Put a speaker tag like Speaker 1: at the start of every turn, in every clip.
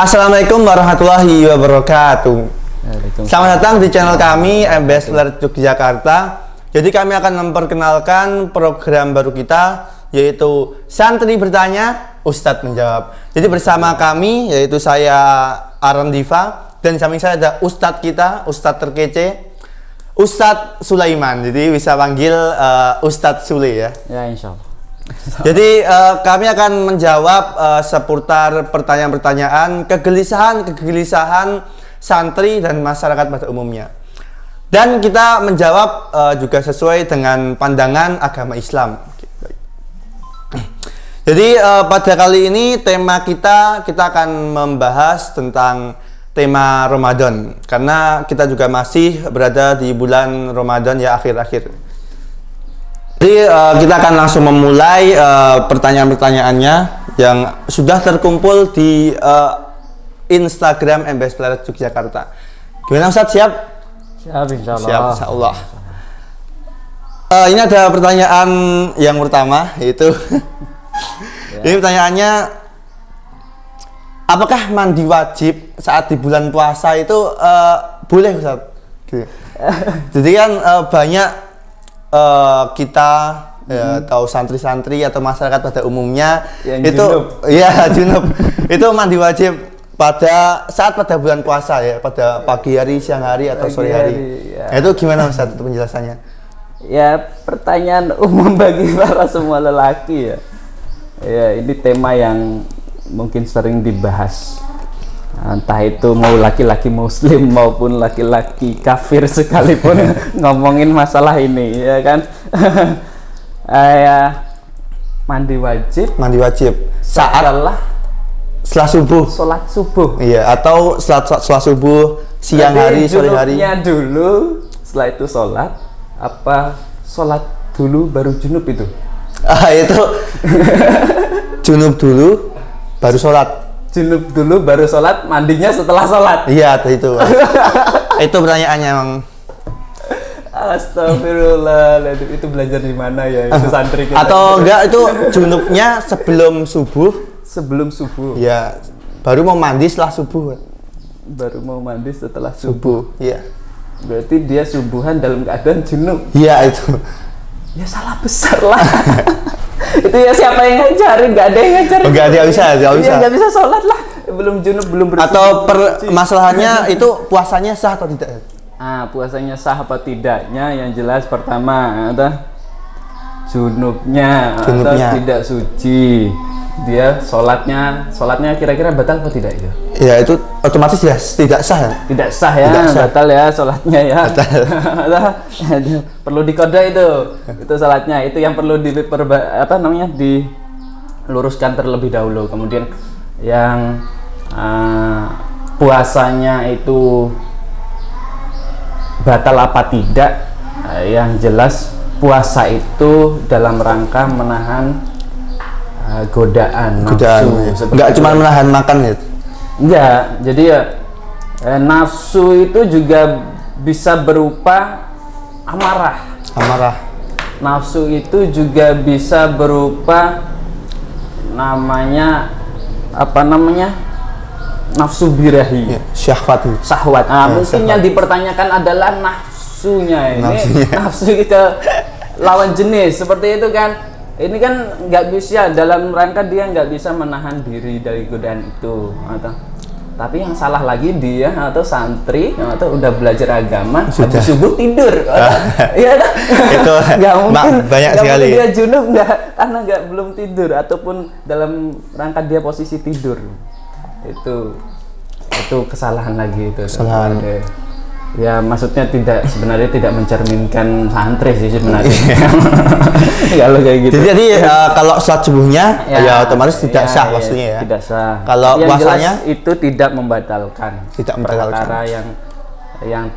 Speaker 1: Assalamualaikum warahmatullahi wabarakatuh. Selamat datang di channel kami MBS Peler Yogyakarta. Jadi kami akan memperkenalkan program baru kita, yaitu Santri Bertanya, Ustadz Menjawab. Jadi bersama kami, yaitu saya Aran Diva, dan samping saya ada Ustadz kita, Ustadz terkece, Ustadz Sulaiman. Jadi bisa panggil Ustadz Sule ya.
Speaker 2: Ya, insya Allah.
Speaker 1: Jadi kami akan menjawab seputar pertanyaan-pertanyaan, kegelisahan santri dan masyarakat pada umumnya. Dan kita menjawab juga sesuai dengan pandangan agama Islam. Jadi pada kali ini tema kita akan membahas tentang tema Ramadan, karena kita juga masih berada di bulan Ramadan ya, akhir-akhir. Jadi kita akan langsung memulai pertanyaan-pertanyaannya yang sudah terkumpul di Instagram MBS Peler Yogyakarta. Gimana Ustadz, siap?
Speaker 2: Siap, insya Allah.
Speaker 1: Siap, insya Allah. Ini ada pertanyaan yang pertama, yaitu ini pertanyaannya, apakah mandi wajib saat di bulan puasa itu boleh Ustadz? Jadi kan banyak kita tahu santri-santri atau masyarakat pada umumnya yang itu junub. Ya junub itu mandi wajib pada bulan puasa ya, pada pagi hari, siang hari atau sore hari. Ya. Itu gimana Ustaz itu penjelasannya?
Speaker 2: Ya, pertanyaan umum bagi para semua lelaki ya. Ya, ini tema yang mungkin sering dibahas. Entah itu mau laki-laki muslim maupun laki-laki kafir sekalipun ngomongin masalah ini, ya kan? Mandi wajib saat setelah subuh, sholat subuh, iya, atau setelah subuh, siang hari, sore hari. Dulu, setelah itu sholat, apa sholat dulu baru junub itu?
Speaker 1: Itu junub dulu baru sholat.
Speaker 2: Junub dulu baru sholat, mandinya setelah sholat.
Speaker 1: Iya, itu. Itu pertanyaannya emang.
Speaker 2: Astagfirullah, itu belajar di mana ya? Itu santri kita.
Speaker 1: Atau enggak, itu junubnya sebelum subuh?
Speaker 2: Sebelum subuh.
Speaker 1: Iya, baru mau mandi setelah subuh.
Speaker 2: Baru mau mandi setelah subuh.
Speaker 1: Iya.
Speaker 2: Berarti dia subuhan dalam keadaan junub.
Speaker 1: Iya, itu.
Speaker 2: Ya salah besar lah. Itu ya siapa yang ngajarin? Nggak ada yang ngajarin.
Speaker 1: Nggak bisa.
Speaker 2: Nggak bisa sholat lah, belum junub, belum bersih.
Speaker 1: Atau masalahnya itu puasanya sah atau tidak?
Speaker 2: Puasanya sah apa tidaknya yang jelas pertama junubnya atau tidak suci. Dia sholatnya kira-kira batal atau tidak itu?
Speaker 1: Ya itu otomatis ya tidak sah.
Speaker 2: Tidak sah ya, batal ya sholatnya ya. Perlu dikoda itu sholatnya, itu yang perlu diluruskan terlebih dahulu. Kemudian yang puasanya itu batal apa tidak, yang jelas puasa itu dalam rangka menahan godaan nafsu.
Speaker 1: Enggak cuma menahan makan ya?
Speaker 2: Enggak, jadi ya nafsu itu juga bisa berupa amarah. Nafsu itu juga bisa berupa nafsu birahi ya, syahwat. Mungkin yang dipertanyakan adalah nafsunya ini. Nafsu kita lawan jenis seperti itu kan. Ini kan nggak bisa, dalam rangka dia nggak bisa menahan diri dari godaan itu. Tapi yang salah lagi dia atau santri atau udah belajar agama habis subuh tidur. Iya kan? Itu nggak mungkin
Speaker 1: banyak sekali.
Speaker 2: Dia junub karena belum tidur ataupun dalam rangka dia posisi tidur. Itu kesalahan lagi itu.
Speaker 1: Kesalahan.
Speaker 2: Ya maksudnya sebenarnya tidak mencerminkan santri sih sebenarnya. Kalau kayak gitu.
Speaker 1: Jadi kalau sholat subuhnya ya otomatis tidak sah maksudnya ya.
Speaker 2: Tidak sah.
Speaker 1: Kalau puasanya
Speaker 2: itu tidak membatalkan. Perkara yang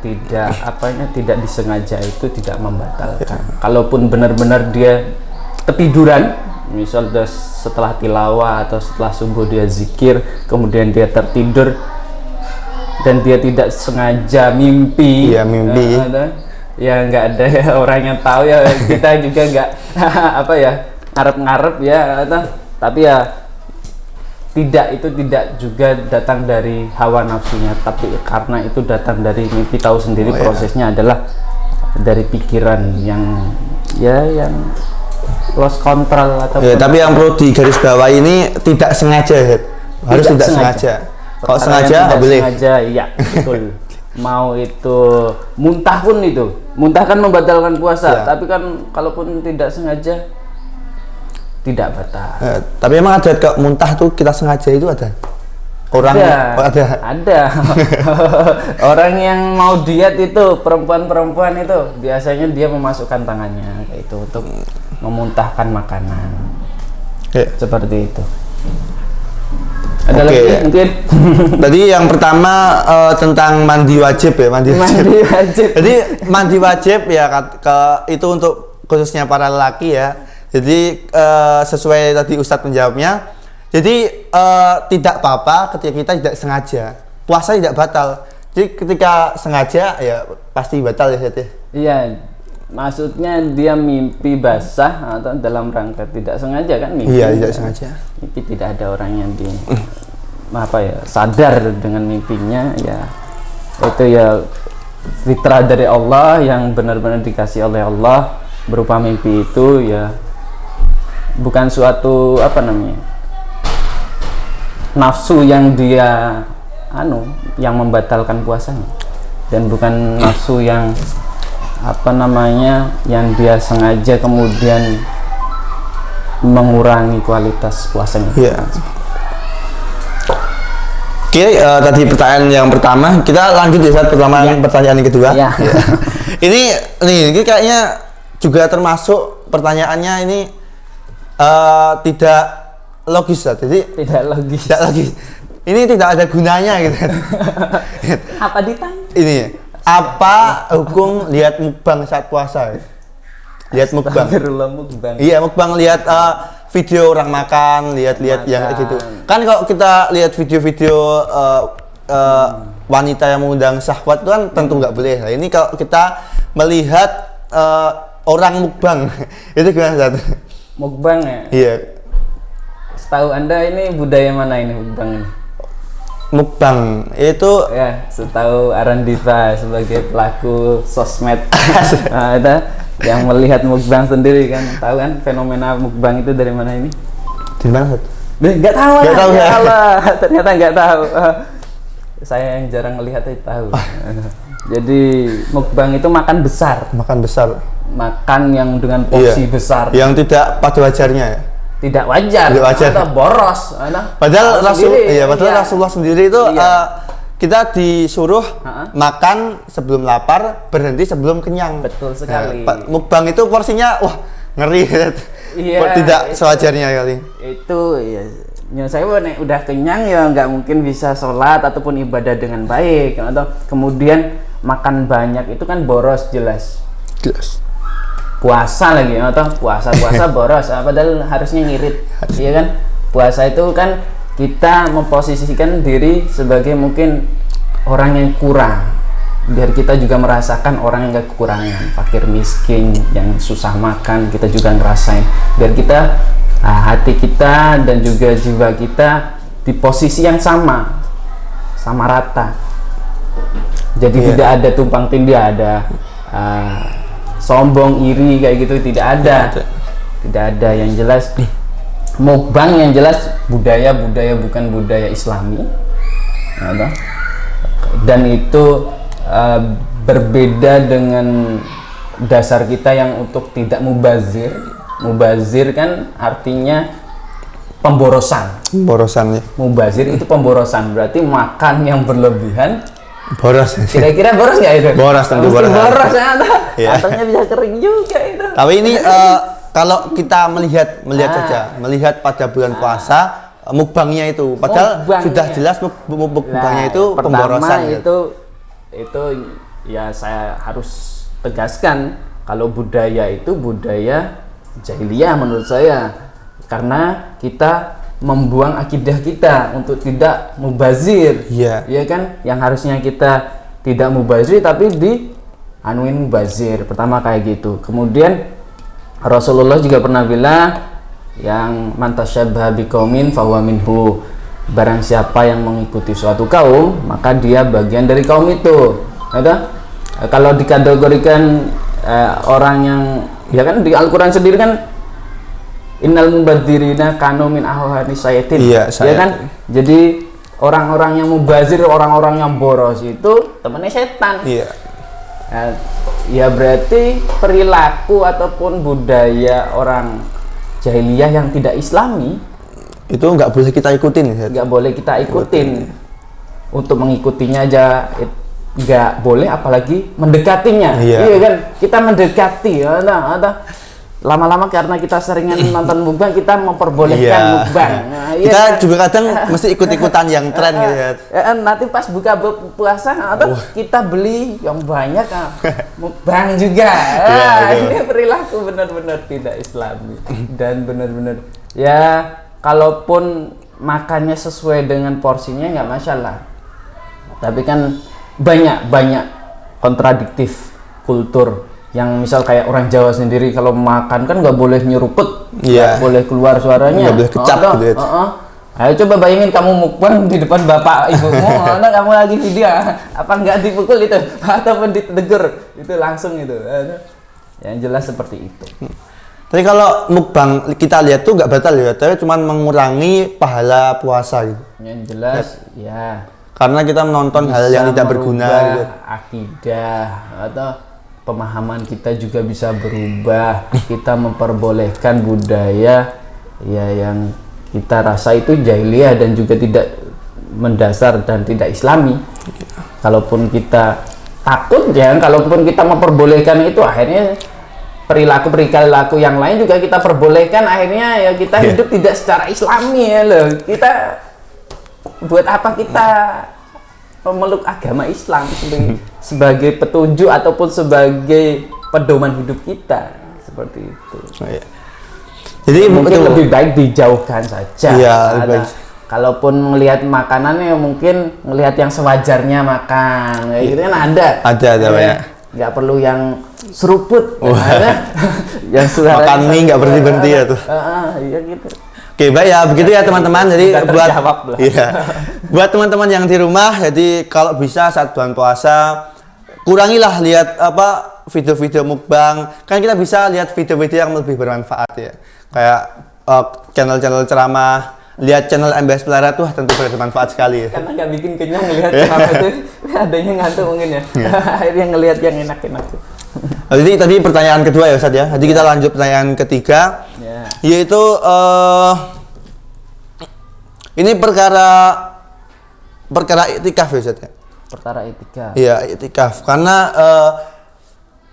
Speaker 2: tidak disengaja itu tidak membatalkan. Kalaupun benar-benar dia ketiduran, misal setelah tilawah atau setelah subuh dia zikir, kemudian dia tertidur dan dia tidak sengaja mimpi, ya nggak ada ya orang yang tahu ya, kita juga nggak ngarep-ngarep ya, tapi ya itu tidak juga datang dari hawa nafsunya, tapi karena itu datang dari mimpi. Tahu sendiri prosesnya adalah dari pikiran yang lost control atau
Speaker 1: tapi yang perlu digarisbawahi ini tidak sengaja ya. Harus tidak sengaja. Kalau sengaja nggak boleh.
Speaker 2: Sengaja, iya betul. Mau itu muntah pun itu, muntah kan membatalkan puasa, tapi kan kalaupun tidak sengaja tidak batal.
Speaker 1: Tapi emang ada muntah tuh kita sengaja itu ada? Orang
Speaker 2: ada. Orang yang mau diet itu, perempuan itu biasanya dia memasukkan tangannya kayak itu untuk memuntahkan makanan. Seperti itu. Ada lagi mungkin?
Speaker 1: Tadi yang pertama tentang mandi wajib ya, mandi wajib. Jadi mandi wajib ya itu untuk khususnya para lelaki ya. Jadi sesuai tadi Ustadz menjawabnya. Jadi tidak apa-apa ketika kita tidak sengaja. Puasa tidak batal. Jadi ketika sengaja ya pasti batal ya Ustadz ya.
Speaker 2: Iya. Maksudnya dia mimpi basah atau dalam rangka tidak sengaja kan mimpi.
Speaker 1: Iya, tidak sengaja.
Speaker 2: Mimpi tidak ada orang yang sadar dengan mimpinya ya. Itu ya fitrah dari Allah yang benar-benar dikasih oleh Allah berupa mimpi itu ya. Bukan suatu nafsu yang dia yang membatalkan puasanya, dan bukan nafsu yang yang dia sengaja kemudian mengurangi kualitas puasanya.
Speaker 1: Oke, tadi pertanyaan yang pertama, kita lanjut ya saat pertanyaan yang kedua. Ini kayaknya juga termasuk pertanyaannya ini tidak logis ya. Jadi
Speaker 2: tidak logis.
Speaker 1: Ini tidak ada gunanya gitu.
Speaker 2: Apa ditanya?
Speaker 1: Ini apa hukum lihat mukbang saat puasa? Lihat mukbang. Iya, mukbang lihat video orang makan, lihat yang kayak gitu. Kan kalau kita lihat video-video wanita yang mengundang syahwat itu kan tentu nggak boleh. Nah, ini kalau kita melihat orang mukbang itu gimana Ustaz?
Speaker 2: Mukbang ya?
Speaker 1: Iya.
Speaker 2: Setahu Anda ini budaya mana ini mukbang ini?
Speaker 1: Mukbang itu
Speaker 2: ya, setahu Arandiva sebagai pelaku sosmed ada yang melihat mukbang sendiri kan, tahu kan fenomena mukbang itu dari mana ini?
Speaker 1: Di mana?
Speaker 2: Nggak tahu
Speaker 1: ya
Speaker 2: Allah, ternyata nggak tahu. Saya yang jarang melihat itu tahu. Jadi mukbang itu makan besar, makan yang dengan porsi besar,
Speaker 1: yang tidak pada wajarnya ya.
Speaker 2: Tidak wajar. Atau boros.
Speaker 1: Padahal Rasulullah sendiri itu kita disuruh makan sebelum lapar, berhenti sebelum kenyang.
Speaker 2: Betul sekali.
Speaker 1: Mukbang itu porsinya ngeri. Tidak sewajarnya kali.
Speaker 2: Itu saya udah kenyang ya nggak mungkin bisa sholat ataupun ibadah dengan baik. Atau kemudian makan banyak itu kan boros jelas. Puasa lagi atau puasa boros, padahal harusnya ngirit, iya kan? Puasa itu kan kita memposisikan diri sebagai mungkin orang yang kurang, biar kita juga merasakan orang yang gak kekurangan, fakir miskin yang susah makan kita juga ngerasain, biar kita hati kita dan juga jiwa kita di posisi yang sama rata, jadi tidak ada tumpang tindih, ada sombong, iri kayak gitu, tidak ada. Yang jelas mukbang yang jelas budaya bukan budaya Islami, dan itu berbeda dengan dasar kita yang untuk tidak mubazir kan artinya pemborosan ya. Mubazir itu pemborosan, berarti makan yang berlebihan.
Speaker 1: Boros.
Speaker 2: Kira-kira boros nggak itu?
Speaker 1: Boros tentu boros.
Speaker 2: Ataunya bisa kering juga itu.
Speaker 1: Tapi ini kalau kita melihat pada bulan puasa mukbangnya itu, padahal sudah jelas mukbangnya itu pemborosan.
Speaker 2: Itu ya saya harus tegaskan kalau budaya itu budaya jahiliyah menurut saya, karena kita membuang akidah kita untuk tidak mubazir, ya kan? Yang harusnya kita tidak mubazir tapi anuin mubazir. Pertama kayak gitu. Kemudian Rasulullah juga pernah bilang yang man tasyabbaha biqaumin fahuwa minhu. barang siapa yang mengikuti suatu kaum maka dia bagian dari kaum itu. Kalau dikategorikan orang yang ya kan di Al-Quran sendiri kan innal mubadzirina kanu min ahwani sayatin, ya kan. Jadi orang-orang yang mubazir, orang-orang yang boros itu temannya setan. Ya berarti perilaku ataupun budaya orang jahiliyah yang tidak Islami
Speaker 1: itu nggak boleh kita ikutin.
Speaker 2: Nggak boleh kita ikutin. Untuk mengikutinya aja nggak boleh, apalagi mendekatinya. Iya kan, kita mendekati lama-lama karena kita seringan nonton mukbang, kita memperbolehkan mukbang.
Speaker 1: Kita juga kadang mesti ikut-ikutan yang tren gitu ya.
Speaker 2: Nanti pas buka puasa kita beli yang banyak mukbang juga. Ini perilaku benar-benar tidak Islami dan benar-benar ya, kalaupun makannya sesuai dengan porsinya nggak masalah. Tapi kan banyak kontradiktif kultur yang misal kayak orang Jawa sendiri kalau makan kan nggak boleh nyeruput, nggak boleh keluar suaranya,
Speaker 1: nggak boleh kecap gitu ya.
Speaker 2: Ayo coba bayangin kamu mukbang di depan bapak ibumu, kamu lagi video, apa nggak dipukul itu ataupun ditegur, itu langsung itu. Yang jelas seperti itu.
Speaker 1: Tapi kalau mukbang kita lihat tuh nggak batal ya, tapi cuma mengurangi pahala puasa gitu.
Speaker 2: Yang jelas ya.
Speaker 1: Karena kita menonton hal yang tidak berguna gitu.
Speaker 2: Akidah atau pemahaman kita juga bisa berubah. Kita memperbolehkan budaya ya yang kita rasa itu jahiliyah dan juga tidak mendasar dan tidak Islami. Kalaupun kita takut ya, kalaupun kita memperbolehkan itu, akhirnya perilaku yang lain juga kita perbolehkan, akhirnya ya kita hidup tidak secara Islami ya loh. Kita buat apa kita memeluk agama Islam sebagai petunjuk ataupun sebagai pedoman hidup kita, seperti itu.
Speaker 1: Jadi
Speaker 2: mungkin lebih baik dijauhkan saja. Kalaupun melihat makanannya mungkin melihat yang sewajarnya makan, gitu kan ada
Speaker 1: banyak.
Speaker 2: Nggak perlu yang seruput, yang
Speaker 1: makan mie nggak berhenti ya tuh.
Speaker 2: Iya gitu.
Speaker 1: Oke, baik ya, begitu ya teman-teman. Jadi buat teman-teman yang di rumah, jadi kalau bisa saat bulan puasa kurangilah lihat video-video mukbang. Kan kita bisa lihat video-video yang lebih bermanfaat ya. Kayak channel-channel ceramah, lihat channel MBS Pelara tuh tentu bermanfaat sekali ya.
Speaker 2: Karena nggak bikin kenyang ngelihat ceramah itu, adanya ngantuk mungkin ya. Akhirnya ngelihat yang enak-enak tuh.
Speaker 1: Jadi tadi pertanyaan kedua ya Ustadz ya. Jadi kita lanjut pertanyaan ketiga, yaitu ini perkara iktikaf ya Ustadz ya.
Speaker 2: Perkara iktikaf.
Speaker 1: Iya, iktikaf. Karena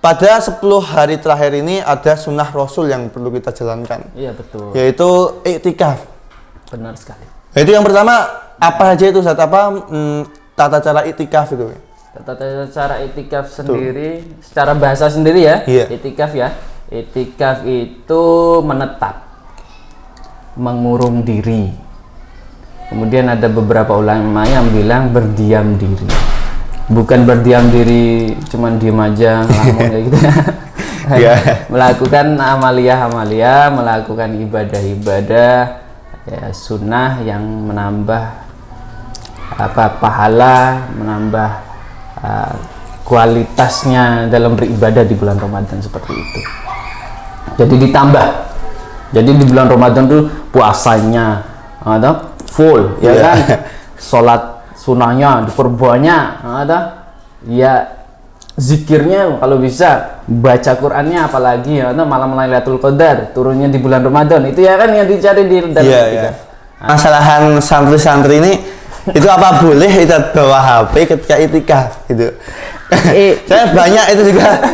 Speaker 1: pada 10 hari terakhir ini ada sunnah Rasul yang perlu kita jalankan.
Speaker 2: Iya betul.
Speaker 1: Yaitu iktikaf.
Speaker 2: Benar sekali.
Speaker 1: Itu yang pertama apa aja itu Ustadz? Tata cara iktikaf itu?
Speaker 2: Tata cara iktikaf sendiri, secara bahasa sendiri ya. Iktikaf ya. Iktikaf itu menetap, mengurung diri. Kemudian ada beberapa ulama yang bilang berdiam diri. Bukan berdiam diri cuman diem aja ngelamun kayak gitu ya. Melakukan amalia-amalia, melakukan ibadah-ibadah ya, sunnah yang menambah pahala, menambah kualitasnya dalam beribadah di bulan Ramadan, seperti itu. Jadi ditambah. Jadi di bulan Ramadan tuh puasanya full ya kan. Sholat sunnahnya diperbanyak, ya zikirnya kalau bisa, baca Qur'annya apalagi malam Lailatul Qadar turunnya di bulan Ramadan, itu ya kan yang dicari di dalam
Speaker 1: Masalahan santri-santri ini itu apa boleh kita bawa HP ketika itikaf gitu. Saya banyak itu juga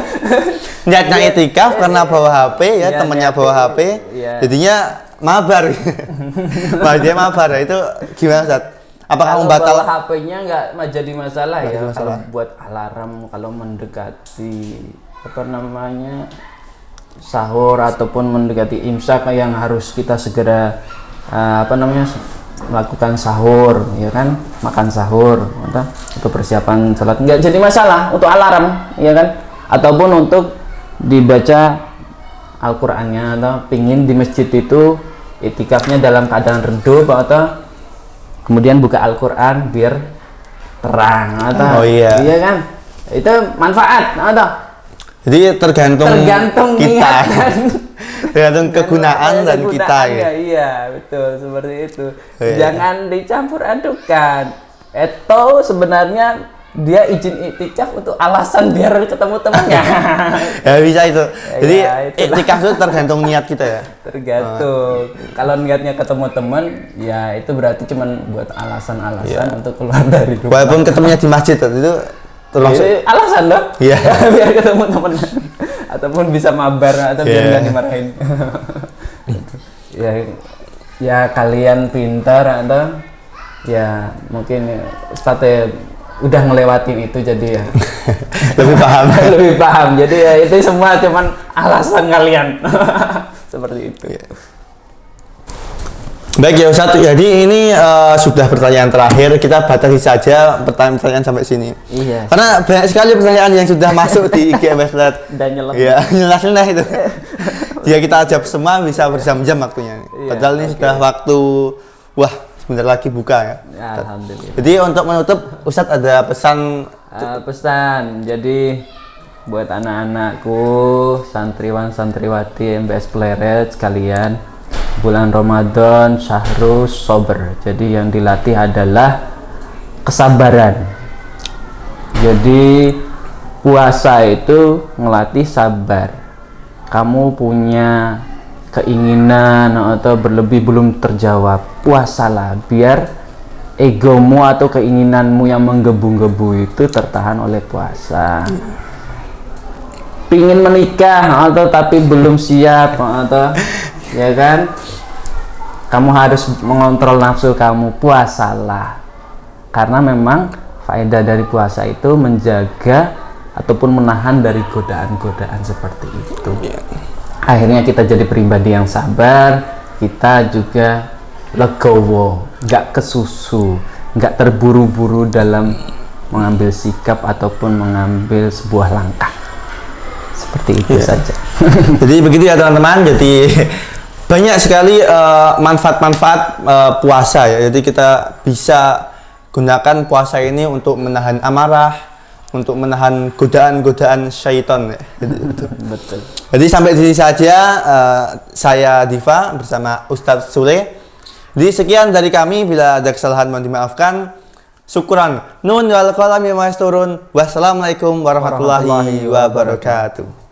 Speaker 1: niatnya itikaf karena bawa HP ya, temennya bawa HP, jadinya mabar. Dia mabar, itu gimana Ustaz? Apakah membatal?
Speaker 2: Kalau HP-nya nggak jadi masalah ya. Kalau buat alarm, kalau mendekati sahur ataupun mendekati imsak yang harus kita segera melakukan sahur, ya kan, makan sahur atau persiapan salat, nggak jadi masalah untuk alarm, ya kan, ataupun untuk dibaca Al-Qur'annya, atau pingin di masjid itu itikafnya dalam keadaan redup atau kemudian buka Al-Qur'an biar terang atau
Speaker 1: Oh iya.
Speaker 2: iya kan? Itu manfaat atau
Speaker 1: Jadi tergantung kita.
Speaker 2: niat dan
Speaker 1: Tergantung kegunaan dan kita ya.
Speaker 2: kegunaannya, iya betul seperti itu.
Speaker 1: Iya.
Speaker 2: Jangan dicampur adukan. Itu sebenarnya dia izin iktikaf untuk alasan biar ketemu temannya.
Speaker 1: Ya bisa itu. Jadi
Speaker 2: Ya, itulah.
Speaker 1: iktikaf itu tergantung niat kita ya.
Speaker 2: Tergantung. Kalau niatnya ketemu teman, ya itu berarti cuman buat alasan-alasan untuk keluar dari rumah.
Speaker 1: Walaupun ketemunya di masjid itu termasuk
Speaker 2: Iya, alasan loh.
Speaker 1: Iya.
Speaker 2: Biar ketemu teman. Ataupun bisa mabar atau biar
Speaker 1: Iya.
Speaker 2: nggak dimarahin. ya kalian pintar atau ya mungkin sepatutnya udah ngelewatin itu jadi ya
Speaker 1: lebih paham.
Speaker 2: lebih paham. Jadi ya itu semua cuman alasan kalian. Seperti itu.
Speaker 1: Baik ya Ustadz, jadi ini sudah pertanyaan terakhir, kita batasi saja pertanyaan sampai sini.
Speaker 2: Iya.
Speaker 1: Karena banyak sekali pertanyaan yang sudah masuk di IG Ambassador.
Speaker 2: Dan nyelam.
Speaker 1: Iya, nyelas-nyelas itu. Jika kita ajak semua bisa berjam-jam waktunya.
Speaker 2: Iya,
Speaker 1: Padahal ini sudah waktu, wah sebentar lagi buka ya.
Speaker 2: Alhamdulillah.
Speaker 1: Jadi untuk menutup, Ustadz ada pesan.
Speaker 2: Pesan jadi buat anak-anakku, santriwan santriwati MBS Pleret sekalian, bulan Ramadan syahrus sober, jadi yang dilatih adalah kesabaran. Jadi puasa itu ngelatih sabar. Kamu punya keinginan atau berlebih belum terjawab, puasalah biar egomu atau keinginanmu yang menggebu-gebu itu tertahan oleh puasa. Pingin menikah atau tapi belum siap atau ya kan, kamu harus mengontrol nafsu kamu, puasalah. Karena memang faedah dari puasa itu menjaga ataupun menahan dari godaan-godaan seperti itu. Akhirnya kita jadi pribadi yang sabar, kita juga legowo, nggak kesusu, nggak terburu-buru dalam mengambil sikap ataupun mengambil sebuah langkah. Seperti itu saja.
Speaker 1: Jadi begitu ya teman-teman, jadi banyak sekali manfaat-manfaat puasa ya. Jadi kita bisa gunakan puasa ini untuk menahan amarah, untuk menahan godaan-godaan syaitan ya.
Speaker 2: Betul.
Speaker 1: Jadi sampai di sini saja, saya Diva bersama Ustadz Sule. Jadi sekian dari kami, bila ada kesalahan mohon dimaafkan. Syukuran. Nun wal qalam bima yasturun. Wassalamualaikum warahmatullahi wabarakatuh.